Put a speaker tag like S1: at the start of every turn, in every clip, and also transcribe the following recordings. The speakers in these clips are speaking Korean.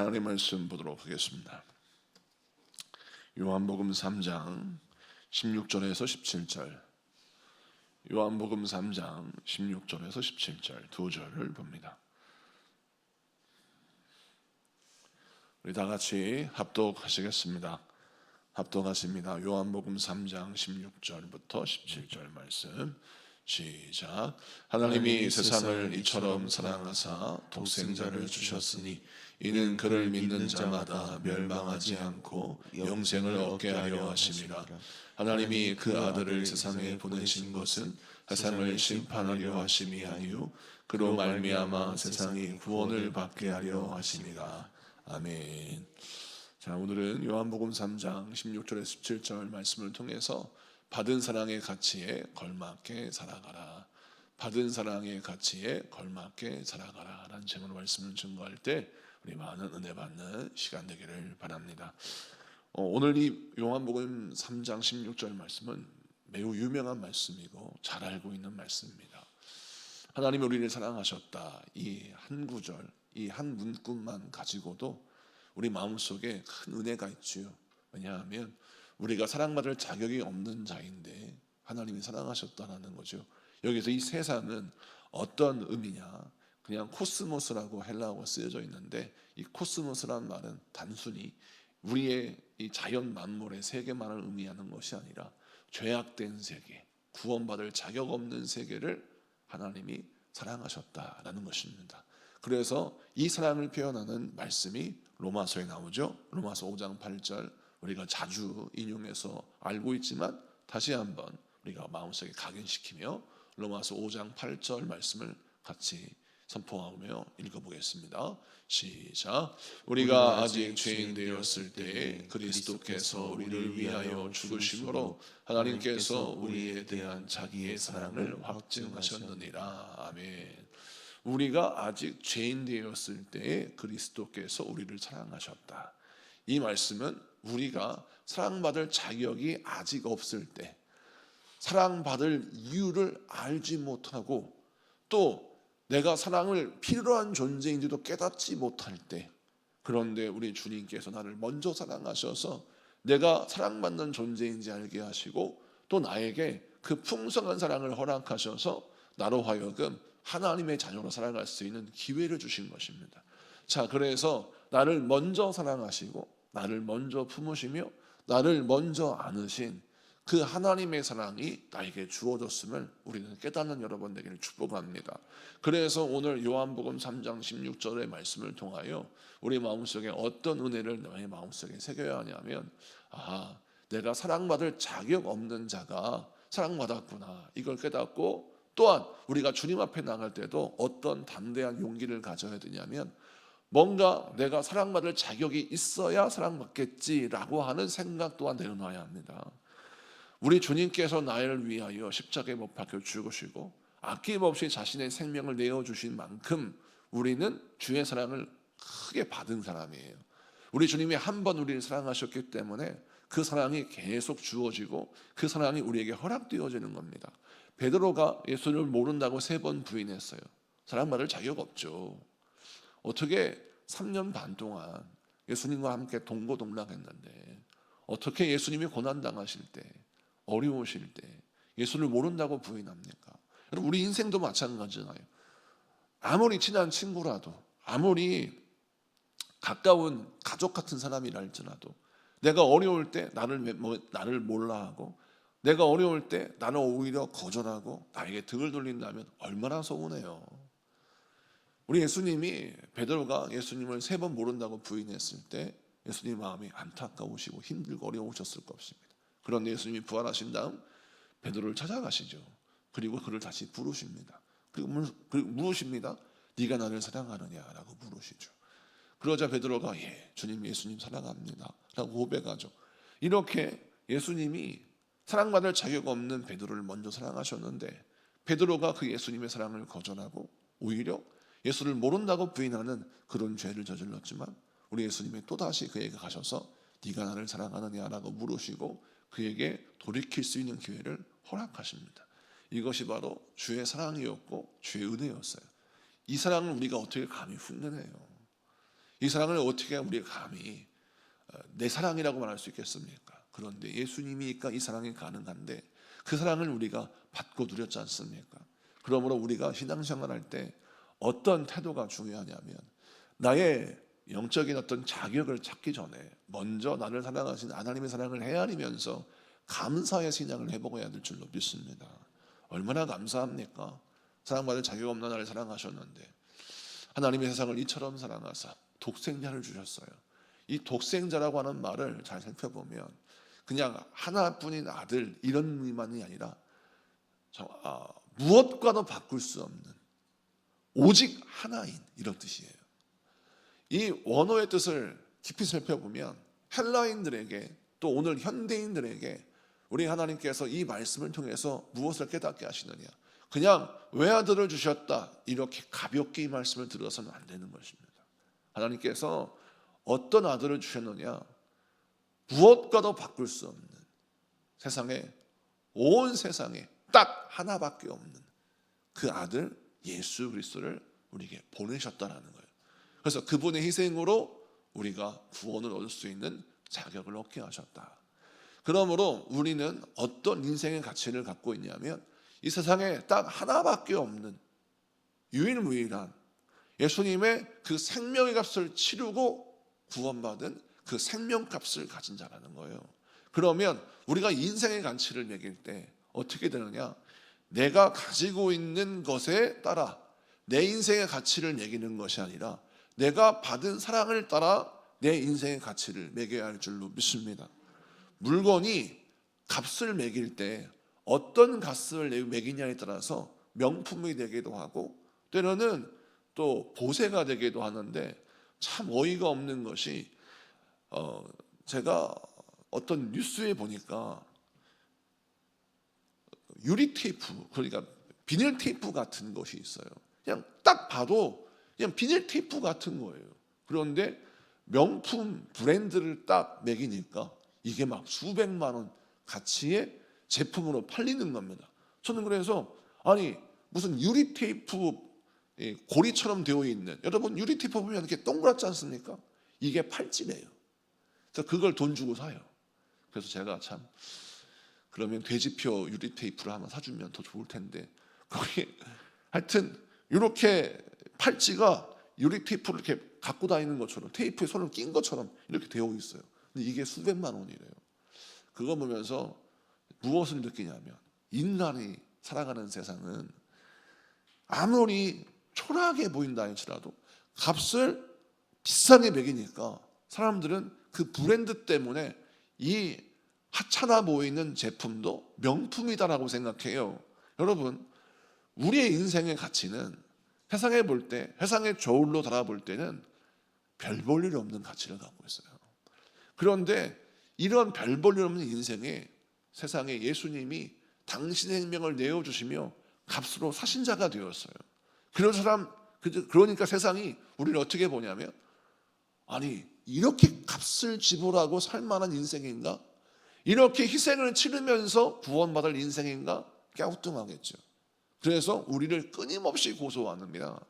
S1: 하나님의 말씀 보도록 하겠습니다. 요한복음 3장 16절에서 17절, 요한복음 3장 16절에서 17절 두 절을 봅니다. 우리 다 같이 합독하시겠습니다. 합독하십니다. 요한복음 3장 16절부터 17절 말씀 시작. 하나님이 세상을 이처럼 사랑하사 독생자를 주셨으니 이는 그를 믿는 자마다 멸망하지 않고 영생을 얻게 하려 하심이라. 하나님이 그 아들을 세상에 보내신 것은 세상을 심판하려 하심이 아니요 그로 말미암아 세상이 구원을 받게 하려 하심이라. 아멘. 자, 오늘은 요한복음 3장 16절에서 17절 말씀을 통해서 받은 사랑의 가치에 걸맞게 살아가라, 받은 사랑의 가치에 걸맞게 살아가라 라는 제목으로 말씀을 증거할 때 우리 많은 은혜 받는 시간 되기를 바랍니다. 오늘 이 요한복음 3장 16절 말씀은 매우 유명한 말씀이고 잘 알고 있는 말씀입니다. 하나님이 우리를 사랑하셨다, 이 한 구절, 이 한 문구만 가지고도 우리 마음속에 큰 은혜가 있지요. 왜냐하면 우리가 사랑받을 자격이 없는 자인데 하나님이 사랑하셨다는 거죠. 여기서 이 세상은 어떤 의미냐, 그냥 코스모스라고 헬라어가 쓰여져 있는데 이 코스모스라는 말은 단순히 우리의 이 자연 만물의 세계만을 의미하는 것이 아니라 죄악된 세계, 구원받을 자격 없는 세계를 하나님이 사랑하셨다라는 것입니다. 그래서 이 사랑을 표현하는 말씀이 로마서에 나오죠. 로마서 5장 8절 우리가 자주 인용해서 알고 있지만 다시 한번 우리가 마음속에 각인시키며 로마서 5장 8절 말씀을 같이 선포하며 읽어보겠습니다. 시작. 우리가 아직 죄인 되었을 때 그리스도께서 우리를 위하여 죽으심으로 하나님께서 우리에 대한 자기의 사랑을 확증하셨느니라. 아멘. 우리가 아직 죄인 되었을 때에 그리스도께서 우리를 사랑하셨다. 이 말씀은 우리가 사랑받을 자격이 아직 없을 때, 사랑받을 이유를 알지 못하고 또 내가 사랑을 필요한 존재인지도 깨닫지 못할 때, 그런데 우리 주님께서 나를 먼저 사랑하셔서 내가 사랑받는 존재인지 알게 하시고 또 나에게 그 풍성한 사랑을 허락하셔서 나로 하여금 하나님의 자녀로 살아갈 수 있는 기회를 주신 것입니다. 자, 그래서 나를 먼저 사랑하시고 나를 먼저 품으시며 나를 먼저 안으신 그 하나님의 사랑이 나에게 주어졌음을 우리는 깨닫는 여러분 되기를 축복합니다. 그래서 오늘 요한복음 3장 16절의 말씀을 통하여 우리 마음속에 어떤 은혜를 너의 마음속에 새겨야 하냐면, 내가 사랑받을 자격 없는 자가 사랑받았구나, 이걸 깨닫고 또한 우리가 주님 앞에 나갈 때도 어떤 담대한 용기를 가져야 되냐면, 뭔가 내가 사랑받을 자격이 있어야 사랑받겠지라고 하는 생각 또한 내려놔야 합니다. 우리 주님께서 나를 위하여 십자가에 못 박혀 죽으시고 아낌없이 자신의 생명을 내어주신 만큼 우리는 주의 사랑을 크게 받은 사람이에요. 우리 주님이 한 번 우리를 사랑하셨기 때문에 그 사랑이 계속 주어지고 그 사랑이 우리에게 허락되어지는 겁니다. 베드로가 예수를 모른다고 3번 부인했어요. 사랑받을 자격 없죠. 어떻게 3년 반 동안 예수님과 함께 동고동락했는데 어떻게 예수님이 고난당하실 때, 어려우실 때 예수를 모른다고 부인합니까? 여러분, 우리 인생도 마찬가지잖아요. 아무리 친한 친구라도, 아무리 가까운 가족 같은 사람이라 할지라도 내가 어려울 때 나를 몰라하고 내가 어려울 때 나는 오히려 거절하고 나에게 등을 돌린다면 얼마나 서운해요. 우리 예수님이, 베드로가 예수님을 3번 모른다고 부인했을 때 예수님 마음이 안타까우시고 힘들고 어려우셨을 것입니다. 그런데 예수님이 부활하신 다음 베드로를 찾아가시죠. 그리고 그를 다시 부르십니다. 그리고 물으십니다. 네가 나를 사랑하느냐라고 물으시죠. 그러자 베드로가 주님, 예수님 사랑합니다 라고 고백하죠. 이렇게 예수님이 사랑받을 자격 없는 베드로를 먼저 사랑하셨는데 베드로가 그 예수님의 사랑을 거절하고 오히려 예수를 모른다고 부인하는 그런 죄를 저질렀지만 우리 예수님이 또다시 그에게 가셔서 네가 나를 사랑하느냐라고 물으시고 그에게 돌이킬 수 있는 기회를 허락하십니다. 이것이 바로 주의 사랑이었고 주의 은혜였어요. 이 사랑을 우리가 어떻게 감히 흉내내요? 이 사랑을 어떻게 우리가 감히 내 사랑이라고 말할 수 있겠습니까? 그런데 예수님이니까 이 사랑이 가능한데 그 사랑을 우리가 받고 누렸지 않습니까? 그러므로 우리가 신앙생활할 때 어떤 태도가 중요하냐면 나의 영적인 어떤 자격을 찾기 전에 먼저 나를 사랑하신 하나님의 사랑을 헤아리면서 감사의 신앙을 회복해야 될 줄로 믿습니다. 얼마나 감사합니까? 사랑받을 자격 없는 나를 사랑하셨는데 하나님의 세상을 이처럼 사랑하사 독생자를 주셨어요. 이 독생자라고 하는 말을 잘 살펴보면 그냥 하나뿐인 아들 이런 의미만이 아니라 무엇과도 바꿀 수 없는 오직 하나인 이런 뜻이에요. 이 원어의 뜻을 깊이 살펴보면 헬라인들에게 또 오늘 현대인들에게 우리 하나님께서 이 말씀을 통해서 무엇을 깨닫게 하시느냐, 그냥 외아들을 주셨다 이렇게 가볍게 이 말씀을 들어서는 안 되는 것입니다. 하나님께서 어떤 아들을 주셨느냐, 무엇과도 바꿀 수 없는 세상에, 온 세상에 딱 하나밖에 없는 그 아들 예수 그리스도를 우리에게 보내셨다라는 거예요. 그래서 그분의 희생으로 우리가 구원을 얻을 수 있는 자격을 얻게 하셨다. 그러므로 우리는 어떤 인생의 가치를 갖고 있냐면 이 세상에 딱 하나밖에 없는 유일무이한 예수님의 그 생명의 값을 치르고 구원받은 그 생명값을 가진 자라는 거예요. 그러면 우리가 인생의 가치를 매길 때 어떻게 되느냐, 내가 가지고 있는 것에 따라 내 인생의 가치를 매기는 것이 아니라 내가 받은 사랑을 따라 내 인생의 가치를 매겨야 할 줄로 믿습니다. 물건이 값을 매길 때 어떤 값을 매기냐에 따라서 명품이 되기도 하고 때로는 또 보세가 되기도 하는데 참 어이가 없는 것이 제가 어떤 뉴스에 보니까 유리 테이프, 그러니까 비닐 테이프 같은 것이 있어요. 그냥 딱 봐도 그냥 비닐 테이프 같은 거예요. 그런데 명품 브랜드를 딱 매기니까 이게 막 수백만 원 가치의 제품으로 팔리는 겁니다. 저는 그래서 아니 무슨 유리 테이프 고리처럼 되어 있는, 여러분 유리 테이프 보면 이렇게 동그랗지 않습니까? 이게 팔찌래요. 그래서 그걸 돈 주고 사요. 그래서 제가 참 그러면 돼지표 유리 테이프를 하나 사주면 더 좋을 텐데 거기 하여튼 이렇게 팔찌가 유리 테이프를 이렇게 갖고 다니는 것처럼 테이프에 손을 낀 것처럼 이렇게 되어 있어요. 근데 이게 수백만 원이래요. 그거 보면서 무엇을 느끼냐면 인간이 살아가는 세상은 아무리 초라하게 보인다 할지라도 값을 비싸게 매기니까 사람들은 그 브랜드 때문에 이 하찮아 보이는 제품도 명품이다라고 생각해요. 여러분, 우리의 인생의 가치는 세상에 볼 때, 세상의 저울로 달아볼 때는 별 볼 일 없는 가치를 갖고 있어요. 그런데 이런 별 볼 일 없는 인생에 세상에 예수님이 당신의 생명을 내어주시며 값으로 사신 자가 되었어요. 그러니까 세상이 우리를 어떻게 보냐면 아니 이렇게 값을 지불하고 살 만한 인생인가? 이렇게 희생을 치르면서 구원받을 인생인가? 갸우뚱하겠죠. 그래서 우리를 끊임없이 고소합니다.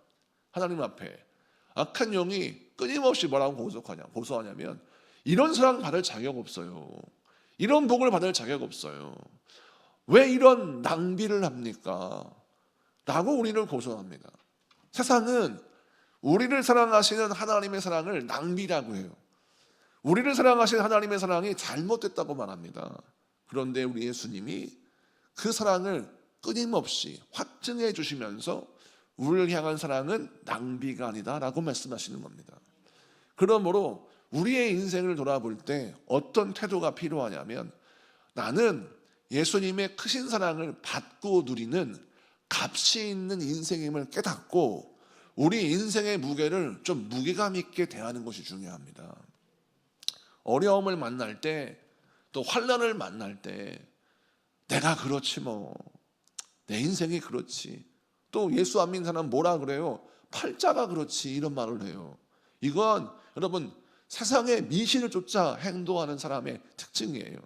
S1: 하나님 앞에 악한 영이 끊임없이 뭐라고 고소하냐면 이런 사랑 받을 자격 없어요. 이런 복을 받을 자격 없어요. 왜 이런 낭비를 합니까? 라고 우리를 고소합니다. 세상은 우리를 사랑하시는 하나님의 사랑을 낭비라고 해요. 우리를 사랑하시는 하나님의 사랑이 잘못됐다고 말합니다. 그런데 우리 예수님이 그 사랑을 끊임없이 확증해 주시면서 우리를 향한 사랑은 낭비가 아니다 라고 말씀하시는 겁니다. 그러므로 우리의 인생을 돌아볼 때 어떤 태도가 필요하냐면 나는 예수님의 크신 사랑을 받고 누리는 값이 있는 인생임을 깨닫고 우리 인생의 무게를 좀 무게감 있게 대하는 것이 중요합니다. 어려움을 만날 때 또 환난을 만날 때 내가 그렇지 뭐 내 인생이 그렇지 또 예수 안 믿는 사람은 뭐라 그래요? 팔자가 그렇지 이런 말을 해요. 이건 여러분 세상의 미신을 쫓아 행동하는 사람의 특징이에요.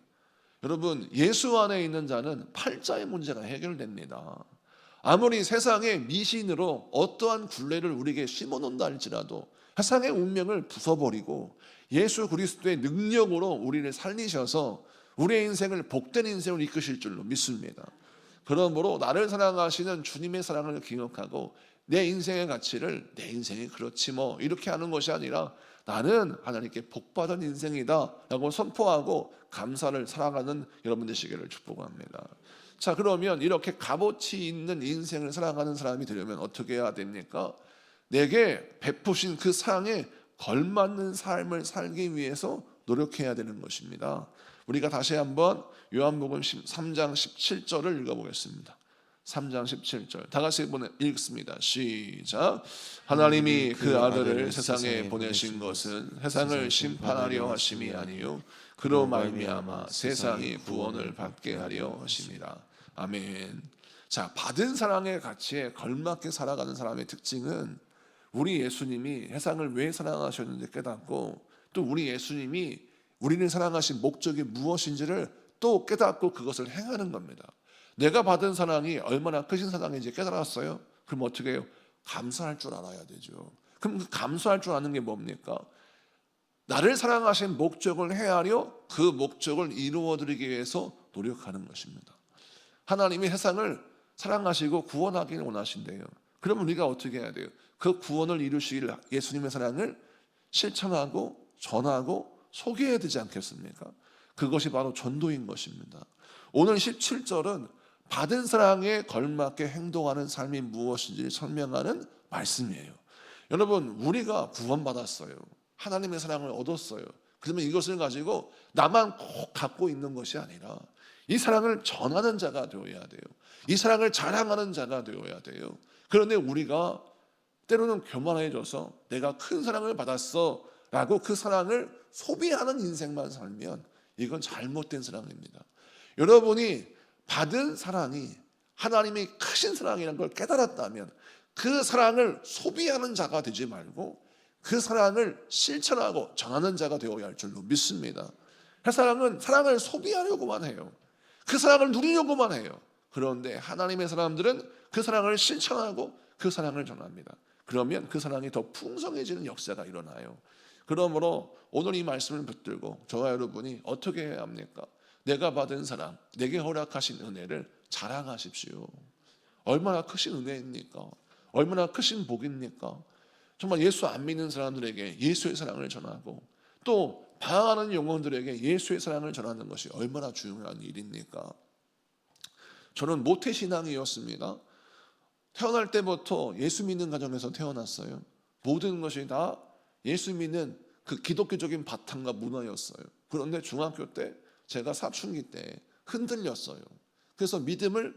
S1: 여러분 예수 안에 있는 자는 팔자의 문제가 해결됩니다. 아무리 세상의 미신으로 어떠한 굴레를 우리에게 심어놓는다 할지라도 세상의 운명을 부숴버리고 예수 그리스도의 능력으로 우리를 살리셔서 우리의 인생을 복된 인생으로 이끄실 줄로 믿습니다. 그러므로 나를 사랑하시는 주님의 사랑을 기억하고 내 인생의 가치를 내 인생이 그렇지 뭐 이렇게 하는 것이 아니라 나는 하나님께 복받은 인생이다 라고 선포하고 감사를 살아가는 여러분 되시기를 축복합니다. 자, 그러면 이렇게 값어치 있는 인생을 살아가는 사람이 되려면 어떻게 해야 됩니까? 내게 베푸신 그 사랑에 걸맞는 삶을 살기 위해서 노력해야 되는 것입니다. 우리가 다시 한번 요한복음 3장 17절을 읽어보겠습니다. 3장 17절 다 같이 읽습니다. 시작. 하나님이 그 아들을 세상에 보내신 것은 세상을 심판하려 하심이 아니요 그로 말미암아 세상이 구원을 받게 하려 하심이라. 아멘. 자, 받은 사랑의 가치에 걸맞게 살아가는 사람의 특징은 우리 예수님이 세상을 왜 사랑하셨는지 깨닫고 또 우리 예수님이 우리를 사랑하신 목적이 무엇인지를 또 깨닫고 그것을 행하는 겁니다. 내가 받은 사랑이 얼마나 크신 사랑인지 깨달았어요? 그럼 어떻게 해요? 감사할 줄 알아야 되죠. 그럼 그 감사할 줄 아는 게 뭡니까? 나를 사랑하신 목적을 헤아려 그 목적을 이루어드리기 위해서 노력하는 것입니다. 하나님이 세상을 사랑하시고 구원하기를 원하신대요. 그럼 우리가 어떻게 해야 돼요? 그 구원을 이루시길 예수님의 사랑을 실천하고 전하고 소개해야 되지 않겠습니까? 그것이 바로 전도인 것입니다. 오늘 17절은 받은 사랑에 걸맞게 행동하는 삶이 무엇인지 설명하는 말씀이에요. 여러분, 우리가 구원받았어요. 하나님의 사랑을 얻었어요. 그러면 이것을 가지고 나만 꼭 갖고 있는 것이 아니라 이 사랑을 전하는 자가 되어야 돼요. 이 사랑을 자랑하는 자가 되어야 돼요. 그런데 우리가 때로는 교만해져서 내가 큰 사랑을 받았어 라고 그 사랑을 소비하는 인생만 살면 이건 잘못된 사랑입니다. 여러분이 받은 사랑이 하나님이 크신 사랑이라는 걸 깨달았다면 그 사랑을 소비하는 자가 되지 말고 그 사랑을 실천하고 전하는 자가 되어야 할 줄로 믿습니다. 사랑은 사랑을 소비하려고만 해요. 그 사랑을 누리려고만 해요. 그런데 하나님의 사람들은 그 사랑을 실천하고 그 사랑을 전합니다. 그러면 그 사랑이 더 풍성해지는 역사가 일어나요. 그러므로 오늘 이 말씀을 붙들고 저와 여러분이 어떻게 해야 합니까? 내가 받은 사랑, 내게 허락하신 은혜를 자랑하십시오. 얼마나 크신 은혜입니까? 얼마나 크신 복입니까? 정말 예수 안 믿는 사람들에게 예수의 사랑을 전하고 또 방황하는 영혼들에게 예수의 사랑을 전하는 것이 얼마나 중요한 일입니까? 저는 모태신앙이었습니다. 태어날 때부터 예수 믿는 가정에서 태어났어요. 모든 것이 다 예수 믿는 그 기독교적인 바탕과 문화였어요. 그런데 중학교 때 제가 사춘기 때 흔들렸어요. 그래서 믿음을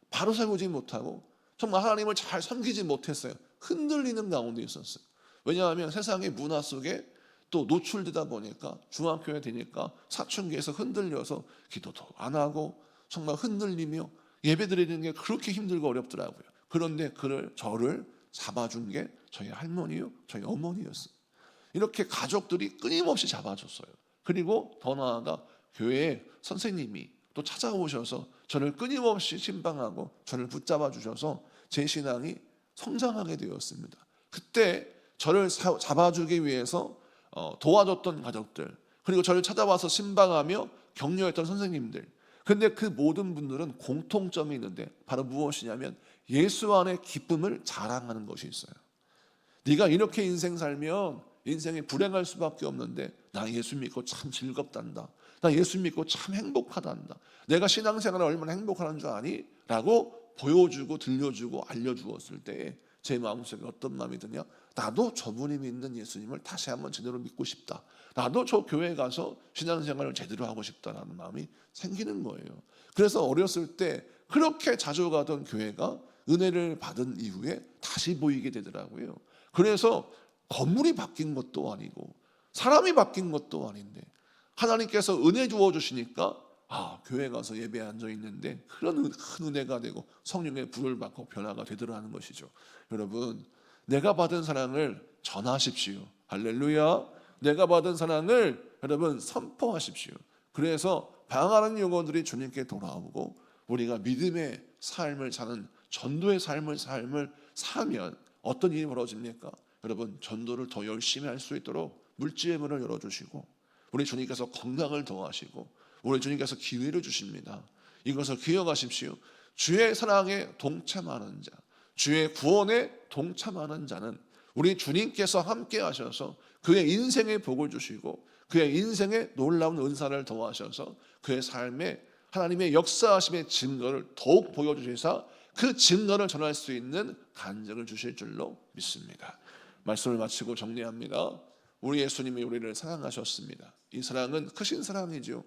S1: 바로 세우지 못하고 정말 하나님을 잘 섬기지 못했어요. 흔들리는 가운데 있었어요. 왜냐하면 세상의 문화 속에 또 노출되다 보니까 중학교에 되니까 사춘기에서 흔들려서 기도도 안 하고 정말 흔들리며 예배드리는 게 그렇게 힘들고 어렵더라고요. 그런데 저를 잡아준 게 저희 할머니요, 저희 어머니였어요. 이렇게 가족들이 끊임없이 잡아줬어요. 그리고 더 나아가 교회에 선생님이 또 찾아오셔서 저를 끊임없이 신방하고 저를 붙잡아 주셔서 제 신앙이 성장하게 되었습니다. 그때 저를 잡아주기 위해서 도와줬던 가족들, 그리고 저를 찾아와서 신방하며 격려했던 선생님들, 근데 그 모든 분들은 공통점이 있는데 바로 무엇이냐면 예수 안의 기쁨을 자랑하는 것이 있어요. 네가 이렇게 인생 살면 인생이 불행할 수밖에 없는데 나 예수 믿고 참 즐겁단다. 나 예수 믿고 참 행복하단다. 내가 신앙생활을 얼마나 행복하는 줄 아니? 라고 보여주고 들려주고 알려주었을 때 제 마음속에 어떤 마음이 드냐? 나도 저분이 믿는 예수님을 다시 한번 제대로 믿고 싶다. 나도 저 교회에 가서 신앙생활을 제대로 하고 싶다라는 마음이 생기는 거예요. 그래서 어렸을 때 그렇게 자주 가던 교회가 은혜를 받은 이후에 다시 보이게 되더라고요. 그래서 건물이 바뀐 것도 아니고 사람이 바뀐 것도 아닌데 하나님께서 은혜 주어 주시니까 교회 가서 예배에 앉아 있는데 그런 큰 은혜가 되고 성령의 불을 받고 변화가 되더라는 것이죠. 여러분, 내가 받은 사랑을 전하십시오. 할렐루야. 내가 받은 사랑을 여러분 선포하십시오. 그래서 방황하는 영혼들이 주님께 돌아오고 우리가 믿음의 삶을 사는 전도의 삶을 사면 어떤 일이 벌어집니까? 여러분 전도를 더 열심히 할 수 있도록 물지의 문을 열어주시고, 우리 주님께서 건강을 더하시고, 우리 주님께서 기회를 주십니다. 이것을 기억하십시오. 주의 사랑에 동참하는 자, 주의 구원에 동참하는 자는 우리 주님께서 함께 하셔서 그의 인생에 복을 주시고, 그의 인생에 놀라운 은사를 더하셔서 그의 삶에 하나님의 역사하심의 증거를 더욱 보여주시사 그 증거를 전할 수 있는 간증을 주실 줄로 믿습니다. 말씀을 마치고 정리합니다. 우리 예수님이 우리를 사랑하셨습니다. 이 사랑은 크신 사랑이죠.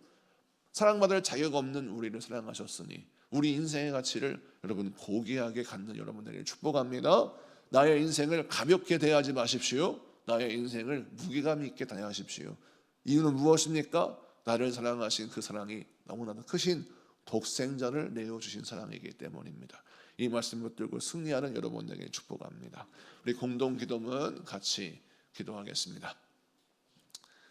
S1: 사랑받을 자격 없는 우리를 사랑하셨으니 우리 인생의 가치를 여러분 고귀하게 갖는 여러분들에게 축복합니다. 나의 인생을 가볍게 대하지 마십시오. 나의 인생을 무게감 있게 대하십시오. 이유는 무엇입니까? 나를 사랑하신 그 사랑이 너무나도 크신 독생자를 내어주신 사랑이기 때문입니다. 이 말씀을 붙들고 승리하는 여러분에게 축복합니다. 우리 공동 기도문 같이 기도하겠습니다.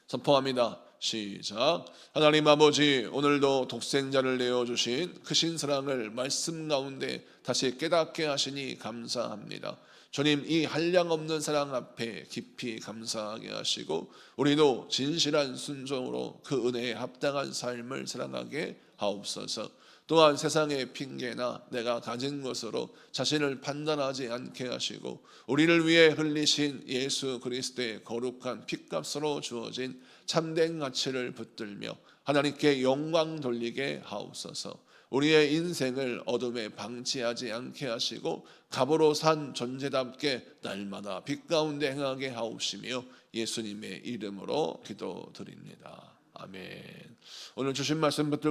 S1: 선포합니다. 시작. 하나님 아버지, 오늘도 독생자를 내어주신 크신 사랑을 말씀 가운데 다시 깨닫게 하시니 감사합니다. 주님, 이 한량없는 사랑 앞에 깊이 감사하게 하시고 우리도 진실한 순종으로 그 은혜에 합당한 삶을 살아가게 하옵소서. 또한 세상의 핑계나 내가 가진 것으로 자신을 판단하지 않게 하시고 우리를 위해 흘리신 예수 그리스도의 거룩한 핏값으로 주어진 참된 가치를 붙들며 하나님께 영광 돌리게 하옵소서. 우리의 인생을 어둠에 방치하지 않게 하시고 갑으로 산 존재답게 날마다 빛 가운데 행하게 하옵시며 예수님의 이름으로 기도드립니다. 아멘. 오늘 주신 말씀 붙들고